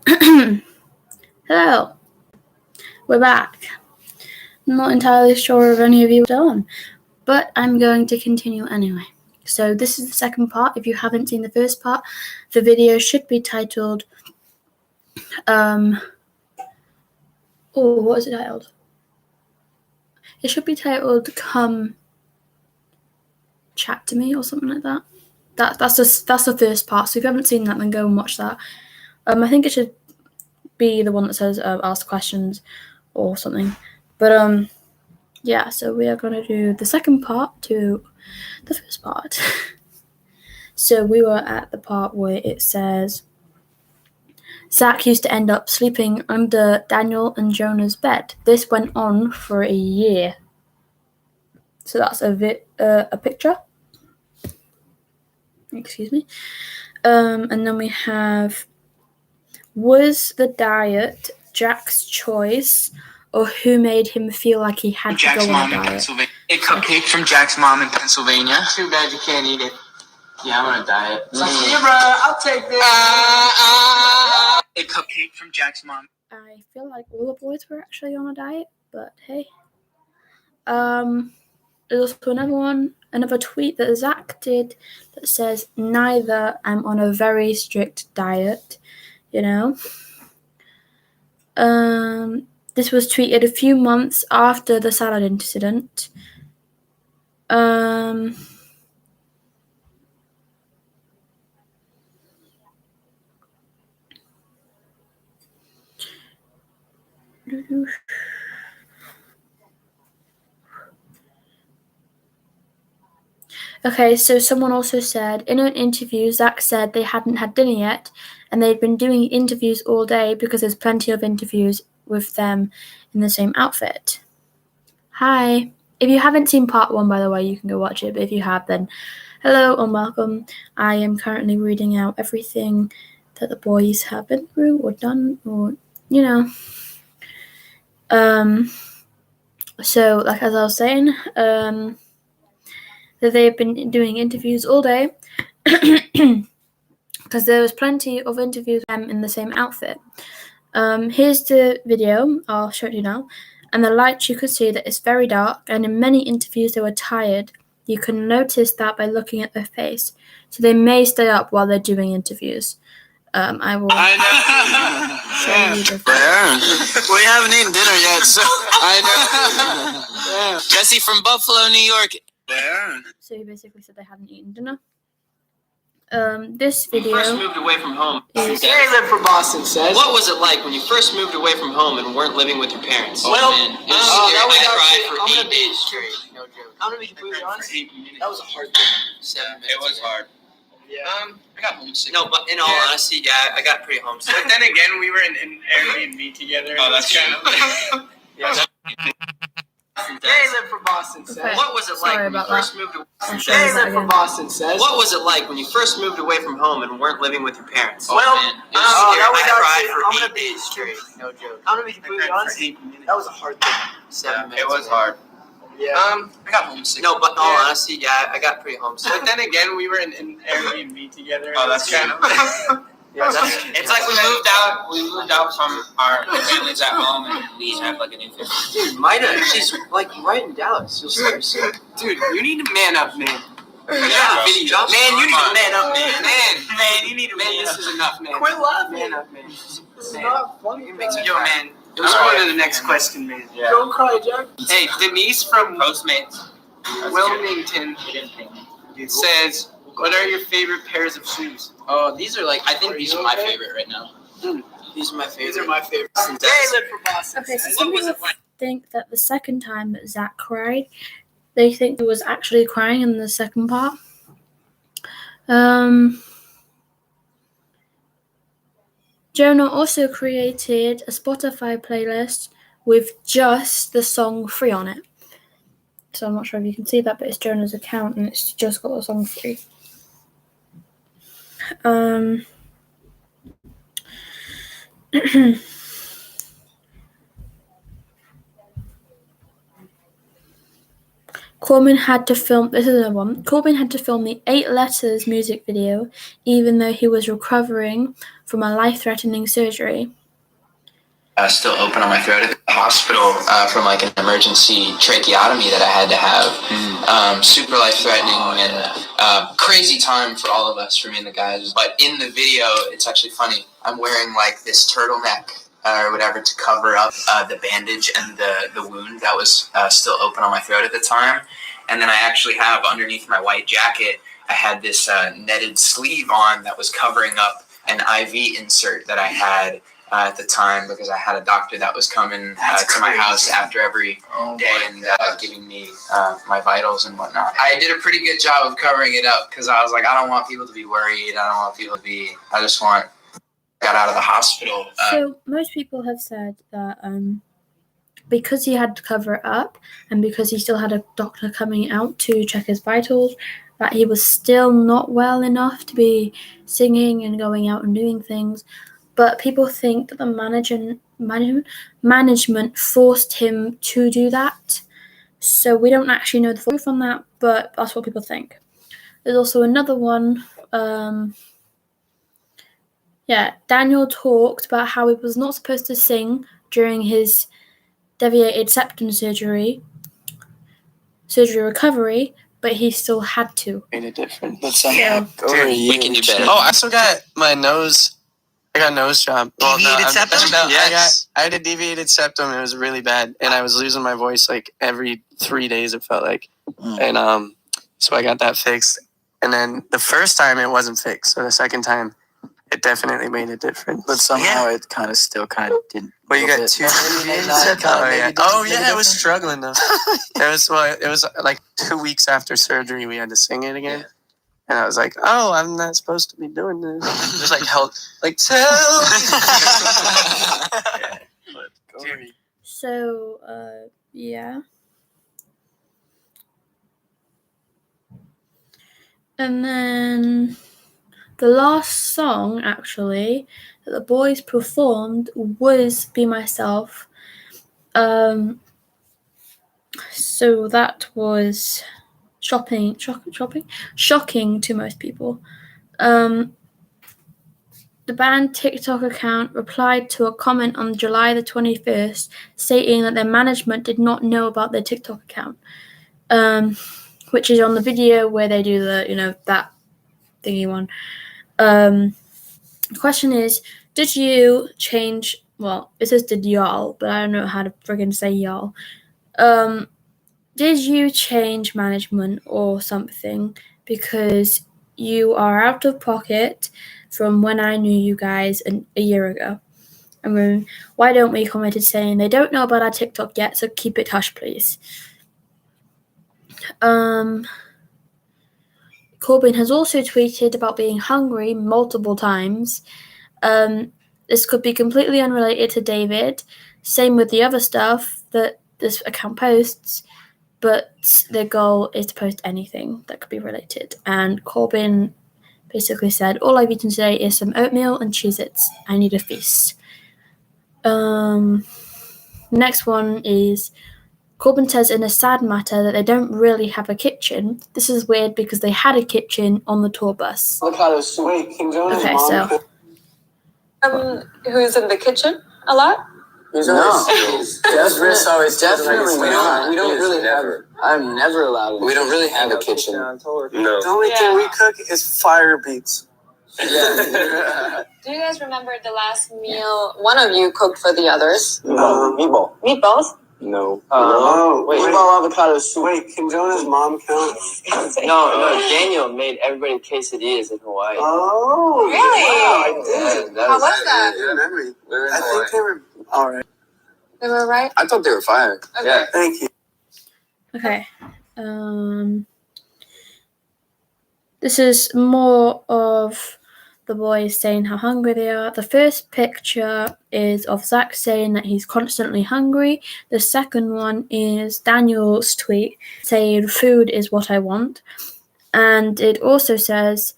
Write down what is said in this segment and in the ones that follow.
Hello, we're back. I'm not entirely sure if any of you are done, but I'm going to continue anyway. So this is the second part. If you haven't seen the first part, the video should be titled, what is it titled? It should be titled "Come Chat to Me" or something like that. That's the first part. So if you haven't seen that, then go and watch that. I think it should be the one that says ask questions or something. But yeah, so we are gonna do the second part to the first part. So we were at the part where it says Zach used to end up sleeping under Daniel and Jonah's bed. This went on for a year. So that's a picture. Excuse me. And then we have, was the diet Jack's choice, or who made him feel like he had Jack's to go on mom a in diet? Pennsylvania. A cupcake from Jack's mom in Pennsylvania. Too bad you can't eat it. Yeah, I'm on a diet. Yeah, bro, I'll take this. A cupcake from Jack's mom. I feel like all the boys were actually on a diet, but hey. There's also another tweet that Zach did that says, neither, I'm on a very strict diet, you know. This was tweeted a few months after the salad incident. Okay, so someone also said, in an interview, Zach said they hadn't had dinner yet, and they'd been doing interviews all day because there's plenty of interviews with them in the same outfit. Hi. If you haven't seen part 1, by the way, you can go watch it, but if you have, then hello and welcome. I am currently reading out everything that the boys have been through or done, or, you know. So, like as I was saying, that they've been doing interviews all day because there was plenty of interviews with them in the same outfit. Here's the video, I'll show it you now. And the lights, you could see that it's very dark, and in many interviews they were tired. You can notice that by looking at their face. So they may stay up while they're doing interviews. I will show you the video. We haven't eaten dinner yet, so I know. Jesse from Buffalo, New York. So he basically said they hadn't eaten dinner. This video. First moved away from home. Caleb from Boston says. What was it like when you first moved away from home and weren't living with your parents? Well, man. now we I got cried to- for I'm 8 gonna be days straight. straight. No joke. I'm gonna be completely honest. That was a hard thing. 7 minutes. It was hard. Yeah. I got homesick. No, but in all honesty, yeah, I got pretty homesick. But then again, we were in Airbnb together. Oh, that's kind of. Yeah. Caleb from Boston says. Okay. What was it like Sorry when you about first that. moved away? I'll show you that Caleb from again. Boston says. What was it like when you first moved away from home and weren't living with your parents? Well, man. now we I got cried to- for I'm gonna 8 be days straight. No joke. I'm gonna be completely honest. That was a hard thing. 7 minutes. It was hard. Yeah. I got homesick. No, but in all honesty, yeah, I got pretty homesick. But then again, we were in Airbnb together. Oh, that's kind of. Yeah, It's like we moved out from our families at home, and we have like a new family. Dude, Maida, she's like right in Dallas. You'll see her soon. Dude, you need to man up, man. Yeah, video. Man, you need to man up, man. Man, you need to man up. This is enough, man. Quit laughing. Man up, man. This is not funny. It makes me Yo, man. Let's Let's go go to the next question, man. Yeah. Don't cry, Jack. Hey, Denise from Postmates. Wilmington says, "What are your favorite pairs of shoes?" Oh, these are like, I think Are these you are my okay? favorite right now. These are my favorite. These are my favorites. Caleb from Boston Okay, so says. some people think that the second time that Zach cried, they think he was actually crying in the second part. Jonah also created a Spotify playlist with just the song Free on it. So I'm not sure if you can see that, but it's Jonah's account and it's just got the song Free. Corbin had to film. This is another one. Corbin had to film the 8 Letters music video, even though he was recovering from a life-threatening surgery. Still open on my throat at the hospital from like an emergency tracheotomy that I had to have. Super life-threatening and crazy time for all of us, for me and the guys. But in the video, it's actually funny. I'm wearing like this turtleneck or whatever to cover up the bandage and the wound that was still open on my throat at the time. And then I actually have underneath my white jacket, I had this netted sleeve on that was covering up an IV insert that I had at the time, because I had a doctor that was coming to my house after every day and giving me my vitals and whatnot. I did a pretty good job of covering it up because I was like, I don't want people to be worried. I just got out of the hospital. So most people have said that because he had to cover it up and because he still had a doctor coming out to check his vitals, that he was still not well enough to be singing and going out and doing things. But people think that the management forced him to do that. So we don't actually know the proof on that, but that's what people think. There's also another one. Daniel talked about how he was not supposed to sing during his deviated septum surgery recovery, but he still had to. Made a difference. But somehow, we can do better. Oh, I still got my nose. I got nose job. Deviated septum? No, Yes. I had a deviated septum. It was really bad, and I was losing my voice like every 3 days. It felt like, and so I got that fixed. And then the first time it wasn't fixed, so the second time it definitely made a difference. But somehow it kind of didn't. Well, you got 2 deviated septum. Oh yeah, I was struggling though. It was like 2 weeks after surgery we had to sing it again. And I was like, oh, I'm not supposed to be doing this. Just like tell me. So, yeah. And then the last song, actually, that the boys performed was Be Myself. So that was shocking to most people. The band TikTok account replied to a comment on July the 21st stating that their management did not know about their TikTok account, which is on the video where they do the, that thingy one. The question is, did you change, well, it says did y'all, but I don't know how to friggin' say y'all. Did you change management or something because you are out of pocket from when I knew you guys a year ago? I mean, Why Don't We commented saying they don't know about our TikTok yet, so keep it hush, please. Corbin has also tweeted about being hungry multiple times. This could be completely unrelated to David. Same with the other stuff that this account posts, but their goal is to post anything that could be related. And Corbin basically said, all I've eaten today is some oatmeal and Cheez-Its. I need a feast. Next one is, Corbin says in a sad matter that they don't really have a kitchen. This is weird because they had a kitchen on the tour bus. Avocado soup. Okay, so. Who's in the kitchen a lot? That's always definitely not. We don't really have it. I'm never allowed. We don't really have a kitchen. No. The only thing we cook is fire beets. Do you guys remember the last meal one of you cooked for the others? Meatball. Meatballs? No. Wait. Meatball avocado soup. Wait, can Jonah's mom count? No. Daniel made everybody quesadillas in Hawaii. Oh. Really? Wow, I did. How was that? Good memory. I think they were all right. They were right? I thought they were fire. Okay. Yeah. Thank you. Okay. This is more of the boys saying how hungry they are. The first picture is of Zach saying that he's constantly hungry. The second one is Daniel's tweet saying food is what I want. And it also says,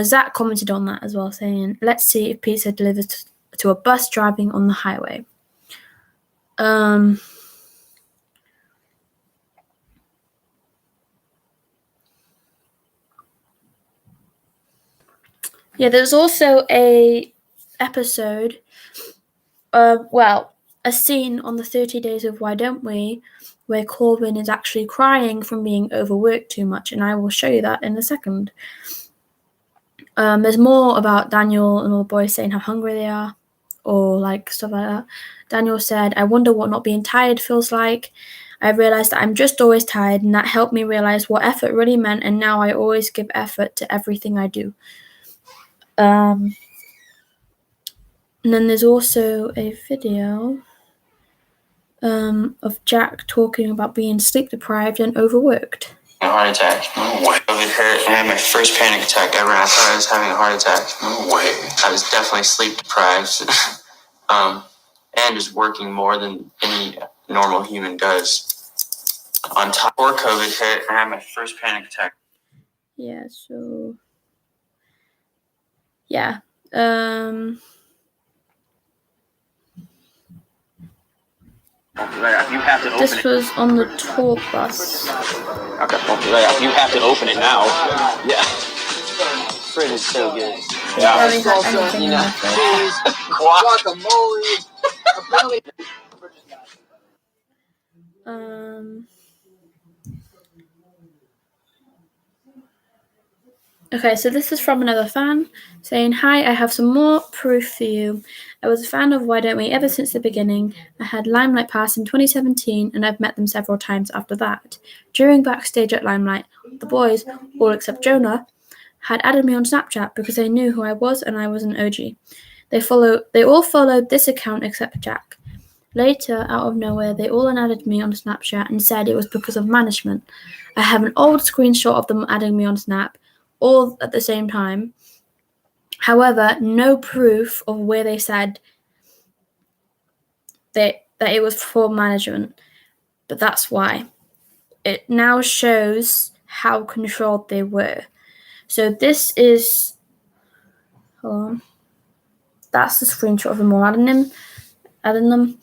Zach commented on that as well, saying, let's see if pizza delivers to a bus driving on the highway. Yeah, there's also a episode, a scene on the 30 Days of Why Don't We, where Corbin is actually crying from being overworked too much, and I will show you that in a second. There's more about Daniel and all the boys saying how hungry they are, or like stuff like that. Daniel said, "I wonder what not being tired feels like. I realized that I'm just always tired, and that helped me realize what effort really meant, and now I always give effort to everything I do." And then there's also a video of Jack talking about being sleep deprived and overworked. A heart attack. No way. COVID hurt. I had my first panic attack ever. I thought I was having a heart attack. No way. I was definitely sleep deprived. And just working more than any normal human does. On top of COVID hit, I had my first panic attack. Yeah, so yeah. You have to open This was on the tour bus. Okay. You have to open it now. Yeah. Fridge is so good. Yeah. Barely had anything in the fridge. Cheese, guacamole. Okay, so this is from another fan saying, "Hi, I have some more proof for you. I was a fan of Why Don't We ever since the beginning. I had Limelight Pass in 2017 and I've met them several times after that. During backstage at Limelight, the boys, all except Jonah, had added me on Snapchat because they knew who I was and I was an OG. They all followed this account except Jack. Later, out of nowhere, they all unadded me on Snapchat and said it was because of management. I have an old screenshot of them adding me on Snap, all at the same time. However, no proof of where they said that it was for management. But that's why. It now shows how controlled they were. So this is... Hold on. That's the screenshot of them all adding them.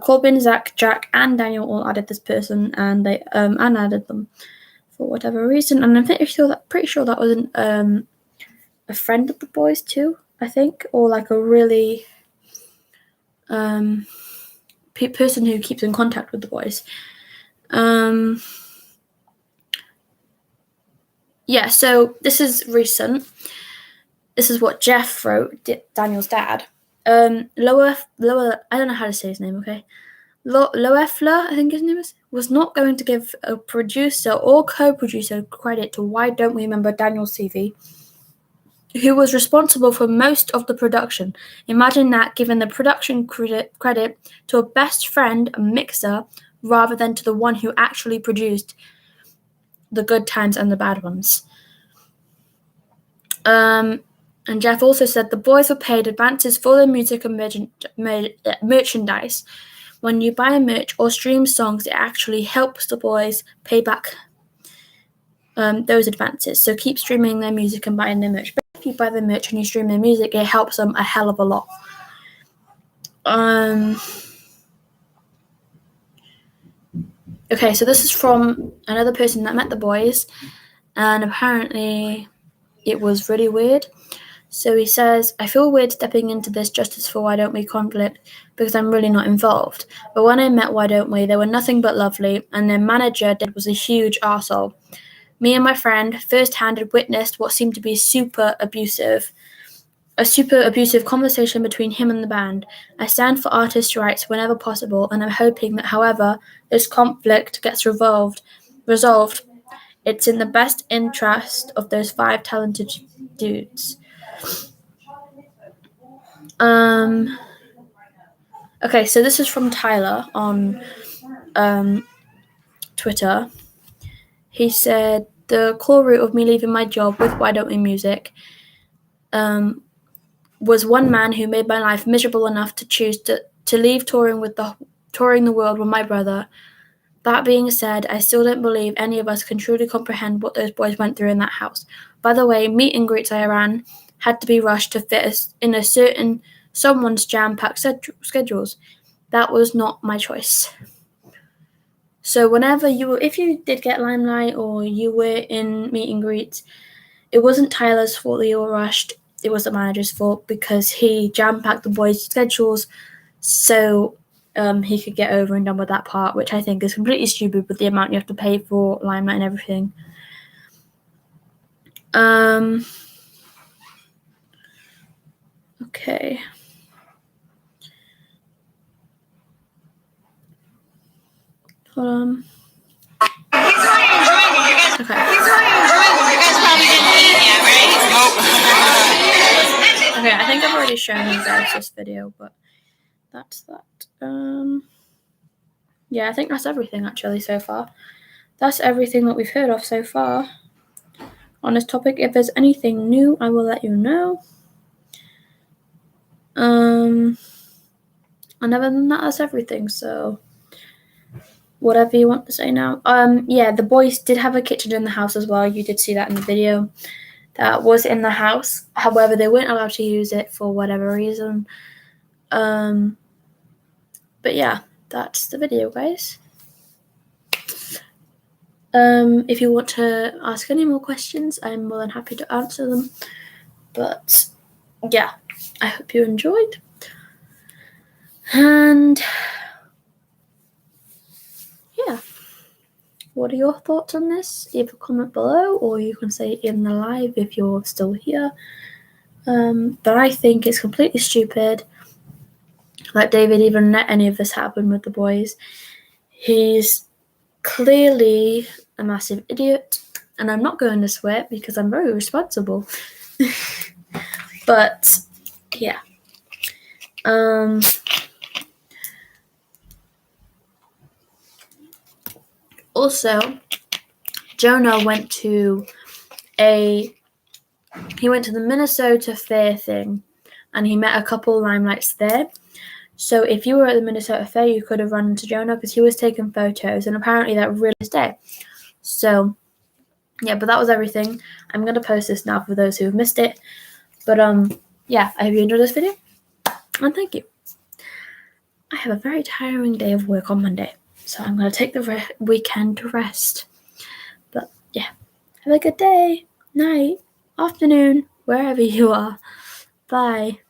Corbin, Zach, Jack, and Daniel all added this person, and they unadded them for whatever reason. And I'm pretty sure that was a friend of the boys too, I think, or like a really person who keeps in contact with the boys. Yeah, so this is recent. This is what Jeff wrote, Daniel's dad. Lower, I don't know how to say his name, okay? Loeffler, I think his name is, was not going to give a producer or co-producer credit to Why Don't We Remember Daniel's CV, who was responsible for most of the production. Imagine that, giving the production credit to a best friend, a mixer, rather than to the one who actually produced the good times and the bad ones. And Jeff also said the boys were paid advances for their music and merchandise. When you buy merch or stream songs, it actually helps the boys pay back those advances. So keep streaming their music and buying their merch. But if you buy their merch and you stream their music, it helps them a hell of a lot. Okay, so this is from another person that met the boys, and apparently it was really weird. So he says, I feel weird stepping into this Justice for Why Don't We conflict because I'm really not involved. But when I met Why Don't We, they were nothing but lovely, and their manager was a huge arsehole. Me and my friend first-hand witnessed what seemed to be a super abusive conversation between him and the band. I stand for artists' rights whenever possible, and I'm hoping that, however this conflict gets resolved, it's in the best interest of those 5 talented dudes. Okay, so this is from Tyler on Twitter. He said, the core root of me leaving my job with Why Don't We Music was one man who made my life miserable enough to choose to leave touring the world with my brother. That being said, I still don't believe any of us can truly comprehend what those boys went through in that house. By the way, meet and greets I ran had to be rushed to fit in a certain someone's jam-packed schedules. That was not my choice. So if you did get Limelight or you were in meet and greets, it wasn't Tyler's fault that you were rushed. it was the manager's fault because he jam-packed the boys' schedules so he could get over and done with that part, which I think is completely stupid with the amount you have to pay for Limelight and everything. Okay. Hold on. Okay. Okay, I think I've already shown you guys this video, but that's that. Yeah, I think that's everything actually so far. That's everything that we've heard of so far on this topic. If there's anything new, I will let you know. And other than that, that's everything. So whatever you want to say now. Yeah, the boys did have a kitchen in the house as well. You did see that in the video. That was in the house. However, they weren't allowed to use it for whatever reason. But yeah, that's the video, guys. If you want to ask any more questions, I'm more than happy to answer them. But yeah, I hope you enjoyed. And yeah, what are your thoughts on this? Either comment below or you can say it in the live if you're still here. But I think it's completely stupid that David even let any of this happen with the boys. He's clearly a massive idiot, and I'm not going to swear because I'm very responsible. But yeah. Also, Jonah went to the Minnesota Fair thing, and he met a couple Limelights there. So if you were at the Minnesota Fair, you could have run into Jonah because he was taking photos, and apparently that really is day. So yeah, but that was everything. I'm gonna post this now for those who have missed it. But yeah, I hope you enjoyed this video, and thank you. I have a very tiring day of work on Monday, so I'm gonna take the weekend to rest. But yeah, have a good day, night, afternoon, wherever you are. Bye.